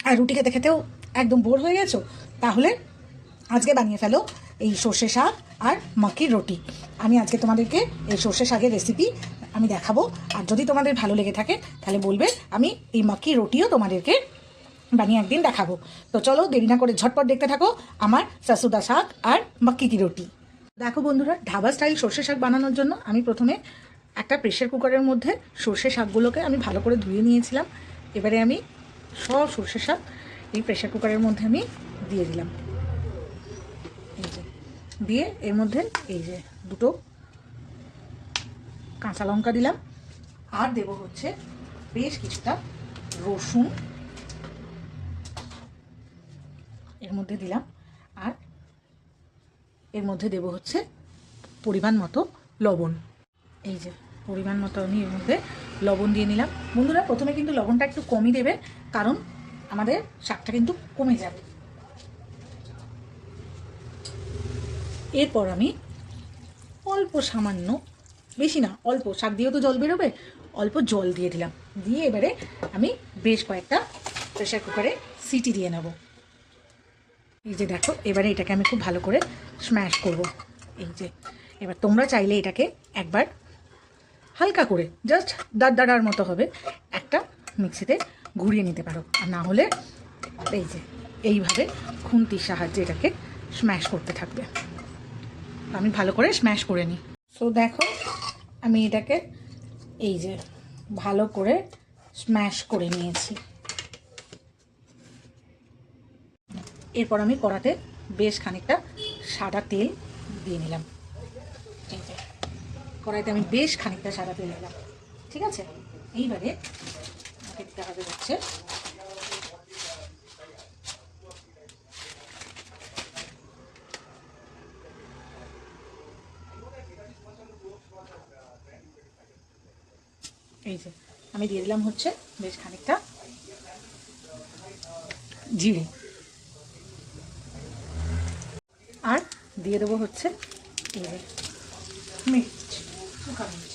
আর রুটি খেতে খেতেও একদম বোর হয়ে গেছো, তাহলে আজকে বানিয়ে ফেলো এই সর্ষে শাক আর মাক্কির রুটি। আমি আজকে তোমাদেরকে এই সর্ষে শাকের রেসিপি আমি দেখাবো। আর যদি তোমাদের ভালো লেগে থাকে তাহলে বলবে, আমি এই মাক্কির রুটিও তোমাদেরকে বানিয়ে একদিন দেখাবো। তো চলো দেরি না করে ঝটপট দেখতে থাকো আমার সাসুদা শাক আর মাক্কি কি রুটি। দেখো বন্ধুরা, ধাবা স্টাইল সর্ষে শাক বানানোর জন্য আমি প্রথমে একটা প্রেশার কুকারের মধ্যে সর্ষে শাকগুলোকে আমি ভালো করে ধুয়ে নিয়েছিলাম। এবারে আমি সব সর্ষে শাক এই প্রেশার কুকারের মধ্যে আমি দিয়ে দিলাম। এই যে দিয়ে এর মধ্যে এই যে দুটো কাঁচা লঙ্কা দিলাম, আর দেব হচ্ছে বেশ কিছুটা রসুন এর মধ্যে দিলাম, আর এর মধ্যে দেব হচ্ছে পরিমাণ মতো লবণ। এই যে পরিমাণ মতো আমি এর মধ্যে লবণ দিয়ে নিলাম। বন্ধুরা প্রথমে কিন্তু লবণটা একটু কমই দেবে, কারণ আমাদের শাকটা কিন্তু কমে যাবে। এরপর আমি অল্প সামান্য, বেশি না অল্প, শাক দিয়েও তো জল বেরোবে, অল্প জল দিয়ে দিলাম। দিয়ে এবারে আমি বেশ কয়েকটা প্রেশার কুকারে সিটি দিয়ে নেব। এই যে দেখো, এবারে এটাকে আমি খুব ভালো করে স্ম্যাশ করব। এই যে এবার তোমরা চাইলে এটাকে একবার হালকা করে জাস্ট দাঁড়ার মতো হবে একটা মিক্সিতে ঘুরিয়ে নিতে পারো, আর না হলে এই যে এইভাবে খুন্তির সাহায্যে এটাকে স্ম্যাশ করতে থাকবে। আমি ভালো করে স্ম্যাশ করে নিই। সো দেখো আমি এটাকে এই যে ভালো করে স্ম্যাশ করে নিয়েছি। এরপর আমি কড়াতে বেশ খানিকটা সাদা তেল দিয়ে নিলাম। এই যে কড়াইতে আমি বেশ খানিকটা সাদা তেল দিলাম, ঠিক আছে। এইবারে আমাকে দিতে হবে হচ্ছে এই যে আমি দিয়ে দিলাম হচ্ছে বেশ খানিকটা জিরে, আর দিয়ে দেবো হচ্ছে এই যে মির্চ, শুকা মির্চ।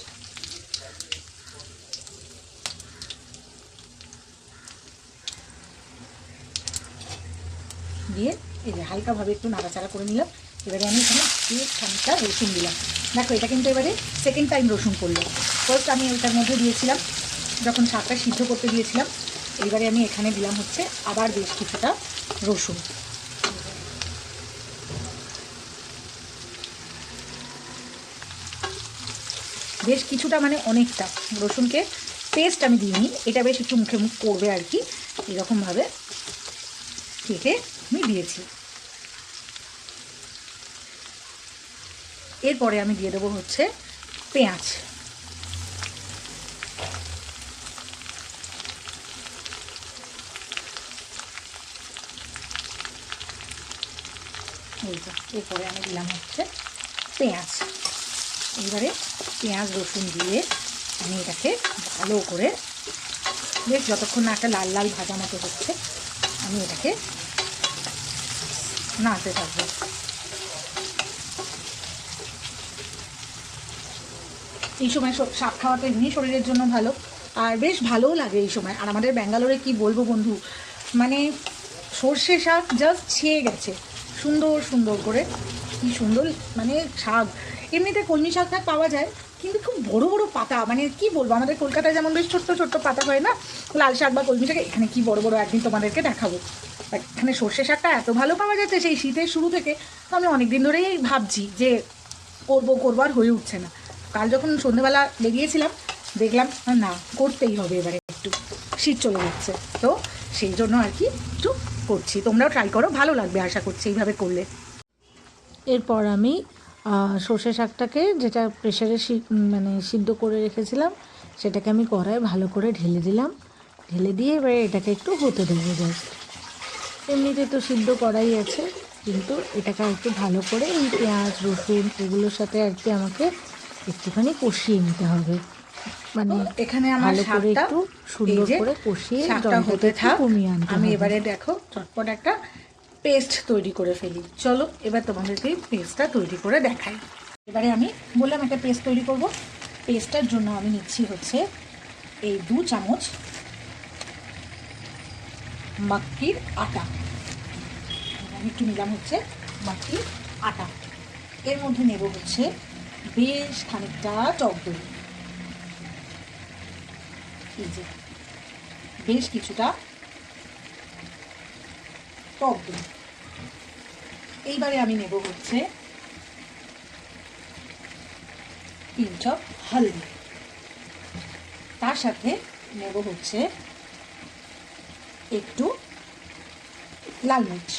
দিয়ে এই যে হালকাভাবে একটু নাড়াচাড়া করে নিলাম। এবারে আমি এখানে বেশ খানিকটা রসুন দিলাম। দেখো এটা কিন্তু এবারে সেকেন্ড টাইম রসুন করলো। ফার্স্ট আমি ওটার মধ্যে দিয়েছিলাম যখন শাকটা সিদ্ধ করতে দিয়েছিলাম। এইবারে আমি এখানে দিলাম হচ্ছে আবার বেশ কিছুটা রসুন। বেশ কিছুটা মানে অনেকটা রসুনকে পেস্ট আমি দিইনি, এটা বেশ একটু মুখে মুখ করবে আর কি, এরকমভাবে কেটে আমি দিয়েছি। এরপরে আমি দিয়ে দেবো হচ্ছে পেঁয়াজ। এরপরে আমি দিলাম হচ্ছে পেঁয়াজ। এবারে পেঁয়াজ রসুন দিয়ে আমি এটাকে ভালো করে বেশ যতক্ষণ না একটা লাল লাল ভাজা মতো হচ্ছে আমি এটাকে নাড়তে থাকবো। এই সময় শাক খাওয়াটা এমনি শরীরের জন্য ভালো, আর বেশ ভালোও লাগে এই সময়। আর আমাদের ব্যাঙ্গালোরে কি বলবো বন্ধু, মানে সর্ষে শাক জাস্ট ছেয়ে গেছে সুন্দর সুন্দর করে, কি সুন্দর মানে শাক। এমনিতে কলমি শাক পাওয়া যায়, কিন্তু খুব বড় বড় পাতা, মানে কি বলবো, আমাদের কলকাতায় যেমন বেশ ছোট্ট ছোট্ট পাতা হয় না লাল শাক বা কলমি শাক, এখানে কি বড় বড়, একদিন তোমাদেরকে দেখাবো। এখানে সর্ষে শাকটা এত ভালো পাওয়া যাচ্ছে সেই শীতের শুরু থেকে, তো আমি অনেক দিন ধরেই ভাবছি যে করবো আর হয়ে উঠছে না। কাল যখন সন্ধ্যেবেলা বেরিয়েছিলাম দেখলাম না, করতেই হবে, এবারে একটু শীত চলে যাচ্ছে, তো সেই জন্য আর কি একটু করছি। তোমরাও ট্রাই করো, ভালো লাগবে আশা করছি এইভাবে করলে। এরপর আমি সর্ষে শাকটাকে যেটা প্রেশারে মানে সিদ্ধ করে রেখেছিলাম সেটাকে আমি কড়াইয়ে ভালো করে ঢেলে দিলাম। ঢেলে দিয়ে এবারে এটাকে একটু হতে দেবো জাস্ট। এমনিতে তো সিদ্ধ করাই আছে, কিন্তু এটাকে একটু ভালো করে এই পেঁয়াজ রসুন এগুলোর সাথে আর কি আমাকে একটুখানি কষিয়ে নিতে হবে। মানে এখানে আমার শাকটা একটু সুন্দর করে কষিয়ে জলটা হতে থাক, কমিয়ে আনতে হবে। আমি এবারে দেখো চটপট একটা পেস্ট তৈরি করে ফেলি। চলো এবার তোমাদেরকে পেস্টটা তৈরি করে দেখাই। এবারে আমি বললাম একটা পেস্ট তৈরি করব। পেস্টটার জন্য আমি নিচ্ছি হচ্ছে এই 2 চামচ মাক্কির আটা। আমি একটু নিলাম হচ্ছে মাক্কির আটা। এর মধ্যে নেব হচ্ছে বেশ খানিকটা টক দই, এই যে বেশ কিছুটা টক দই। এইবারে আমি নেব হচ্ছে পিঞ্চ অফ হলদি, তার সাথে নেব হচ্ছে একটু লাল মির্চ।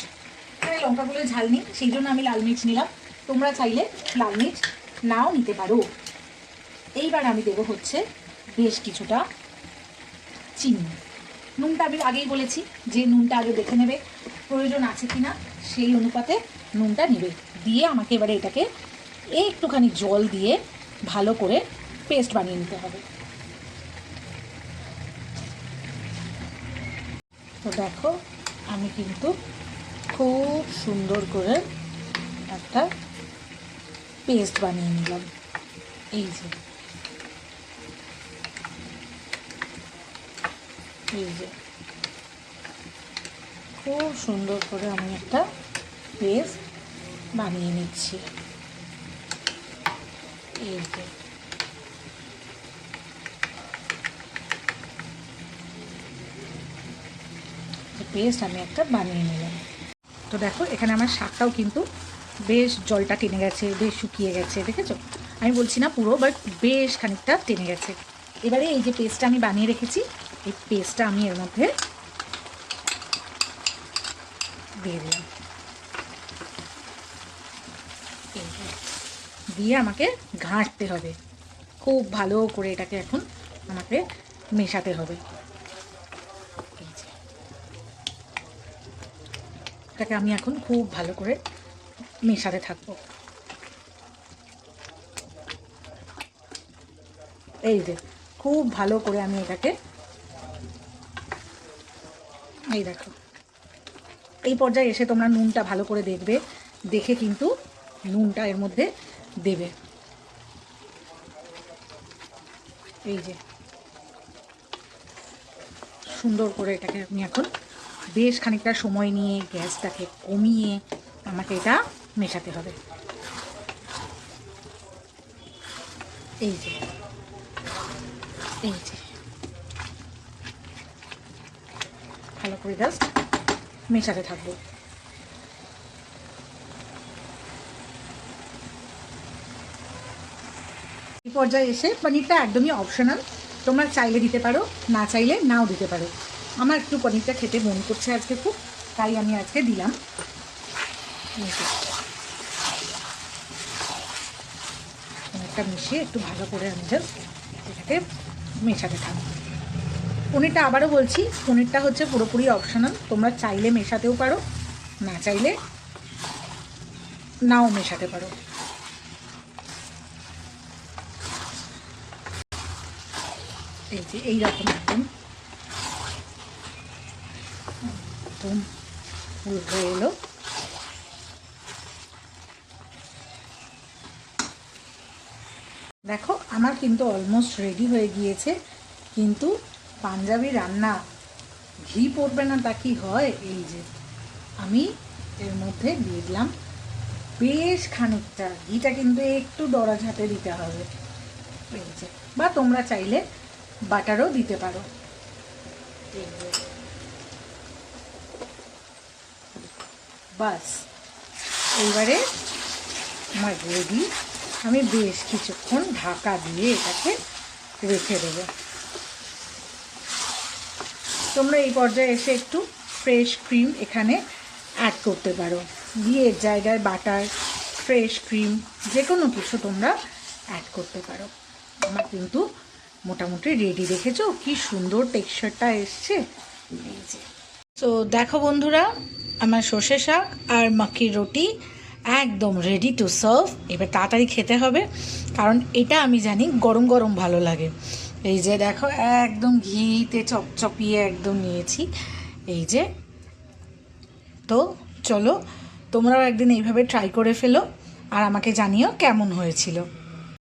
এখানে লঙ্কাগুলো ঝাল নেই, সেই জন্য আমি লাল মির্চ নিলাম, তোমরা চাইলে লাল মির্চ নাও নিতে পারো। এইবার আমি দেবো হচ্ছে বেশ কিছুটা চিনি। নুনটা আমি আগেই বলেছি যে নুনটা আগে দেখে নেবে প্রয়োজন আছে কি না, সেই অনুপাতে নুনটা নেবে। দিয়ে আমাকে এবারে এটাকে একটুখানি জল দিয়ে ভালো করে পেস্ট বানিয়ে নিতে হবে। তো দেখো আমি কিন্তু খুব সুন্দর করে একটা পেস্ট বানিয়ে নিলাম। এই যে খুব সুন্দর করে আমি একটা পেস্ট বানিয়ে নিচ্ছি। এই যে পেস্ট আমি একটা বানিয়ে নিলাম। তো দেখো এখানে আমার শাকটাও কিন্তু বেশ জলটা টেনে গেছে, বেশ শুকিয়ে গেছে, দেখেছো? আমি বলছি না পুরো, বাট বেশ খানিকটা টেনে গেছে। এবারে এই যে পেস্টটা আমি বানিয়ে রেখেছি, এই পেস্টটা আমি এর মধ্যে দিয়ে দিলাম। দিয়ে আমাকে ঘাঁটতে হবে খুব ভালো করে, এটাকে এখন আমাকে মেশাতে হবে। এটাকে আমি এখন খুব ভালো করে মেশাতে থাকবো। এই যে খুব ভালো করে আমি এটাকে, এই দেখো এই পর্যায়ে এসে তোমরা নুনটা ভালো করে দেখবে, দেখে কিন্তু নুনটা এর মধ্যে দেবে। এই যে সুন্দর করে এটাকে আমি এখন বেশ খানিকটা সময় নিয়ে গ্যাসটাকে কমিয়ে আমাকে এটা মেশাতে হবে। এই যে ভালো করে জাস্ট মেশাতে থাকবো। এই পর্যায়ে এসে পনিরটা একদমই অপশনাল, তোমরা চাইলে দিতে পারো, না চাইলে নাও দিতে পারো। আমার একটু পনিরটা খেতে মন করছে আজকে খুব, তাই আমি আজকে দিলাম। পনিরটা মিশিয়ে একটু ভালো করে আমি জাস্ট এটাকে মেশাতে থাকবো। পনিরটা আবারও বলছি, পনিরটা হচ্ছে পুরোপুরি অপশনাল, তোমরা চাইলে মেশাতেও পারো, না চাইলে নাও মেশাতে পারো। এই যে এইরকম একদম ফুল হয়ে এলো। দেখো আমার কিন্তু অলমোস্ট রেডি হয়ে গিয়েছে, কিন্তু পাঞ্জাবি রান্না ঘি পড়বে না তা কি হয়? এই যে আমি এর মধ্যে দিয়ে দিলাম বেশ খানিকটা ঘিটা, কিন্তু একটু দড়া ঝাঁটে দিতে হবে। এই যে, বা তোমরা চাইলে বাটারও দিতে পারো। বাস এইবারে আমার রেডি। আমি বেশ কিছুক্ষণ ঢাকা দিয়ে এটাকে রেখে দেবো। তোমরা এই পর্যায়ে এসে একটু ফ্রেশ ক্রিম এখানে অ্যাড করতে পারো, ঘিয়ের জায়গায় বাটার, ফ্রেশ ক্রিম যে কোনো কিছু তোমরা অ্যাড করতে পারো। আমার কিন্তু মোটামুটি রেডি, দেখেছো কি সুন্দর টেক্সচারটা এসছে। তো দেখো বন্ধুরা, আমার সর্ষে শাক আর মাক্কির রুটি একদম রেডি টু সার্ভ। এবার তাড়াতাড়ি খেতে হবে, কারণ এটা আমি জানি গরম গরম ভালো লাগে। এই যে দেখো একদম ঘিতে চপচপিয়ে একদম নিয়েছি। এই যে, তো চলো তোমরাও একদিন এইভাবে ট্রাই করে ফেলো আর আমাকে জানিও কেমন হয়েছিল।